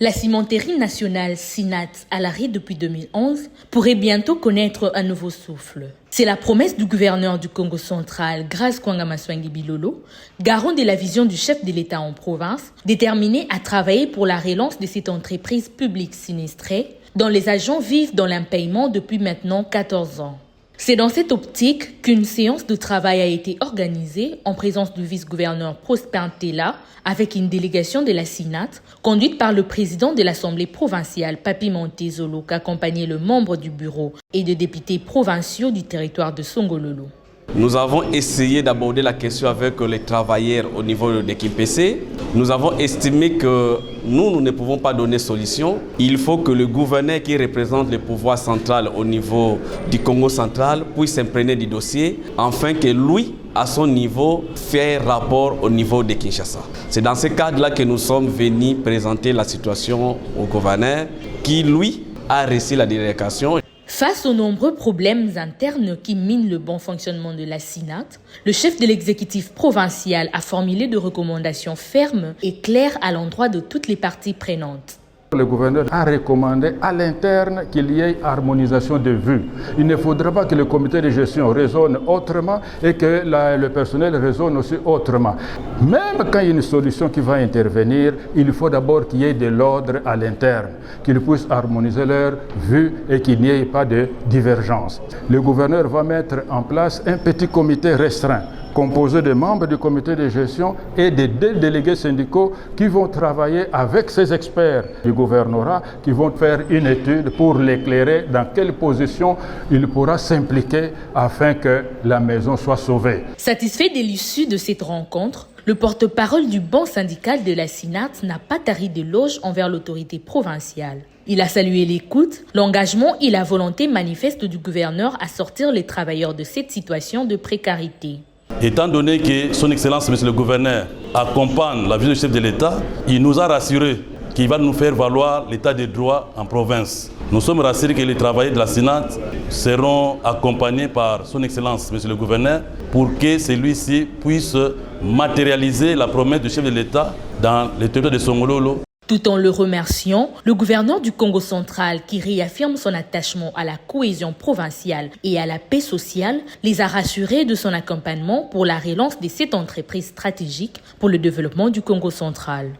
La cimenterie nationale SINAT, à l'arrêt depuis 2011, pourrait bientôt connaître un nouveau souffle. C'est la promesse du gouverneur du Congo central, Grace Kwanga Maswangi Bilolo, garant de la vision du chef de l'État en province, déterminé à travailler pour la relance de cette entreprise publique sinistrée, dont les agents vivent dans l'impayement depuis maintenant 14 ans. C'est dans cette optique qu'une séance de travail a été organisée en présence du vice-gouverneur Prosper Ntela avec une délégation de la SINAT conduite par le président de l'Assemblée provinciale Papi Montezolo qu'accompagnait le membre du bureau et des députés provinciaux du territoire de Songololo. Nous avons essayé d'aborder la question avec les travailleurs au niveau de Kimpese. Nous avons estimé que nous ne pouvons pas donner solution. Il faut que le gouverneur qui représente le pouvoir central au niveau du Congo central puisse s'imprégner du dossier, afin que lui, à son niveau, fait rapport au niveau de Kinshasa. C'est dans ce cadre-là que nous sommes venus présenter la situation au gouverneur, qui lui a reçu la délégation. Face aux nombreux problèmes internes qui minent le bon fonctionnement de la SINAT, le chef de l'exécutif provincial a formulé des recommandations fermes et claires à l'endroit de toutes les parties prenantes. Le gouverneur a recommandé à l'interne qu'il y ait harmonisation de vues. Il ne faudra pas que le comité de gestion raisonne autrement et que le personnel raisonne aussi autrement. Même quand il y a une solution qui va intervenir, il faut d'abord qu'il y ait de l'ordre à l'interne, qu'ils puissent harmoniser leurs vues et qu'il n'y ait pas de divergence. Le gouverneur va mettre en place un petit comité restreint, composé de membres du comité de gestion et de 2 délégués syndicaux qui vont travailler avec ces experts du gouvernorat, qui vont faire une étude pour l'éclairer dans quelle position il pourra s'impliquer afin que la maison soit sauvée. Satisfait de l'issue de cette rencontre, le porte-parole du banc syndical de la SINAT n'a pas tari d'éloges envers l'autorité provinciale. Il a salué l'écoute, l'engagement et la volonté manifeste du gouverneur à sortir les travailleurs de cette situation de précarité. Étant donné que son Excellence, Monsieur le Gouverneur, accompagne la vision du chef de l'État, il nous a rassuré qu'il va nous faire valoir l'état de droit en province. Nous sommes rassurés que les travailleurs de la SINAT seront accompagnés par son Excellence, Monsieur le Gouverneur, pour que celui-ci puisse matérialiser la promesse du chef de l'État dans le territoire de Songololo. Tout en le remerciant, le gouverneur du Congo central, qui réaffirme son attachement à la cohésion provinciale et à la paix sociale, les a rassurés de son accompagnement pour la relance de cette entreprise stratégique pour le développement du Congo central.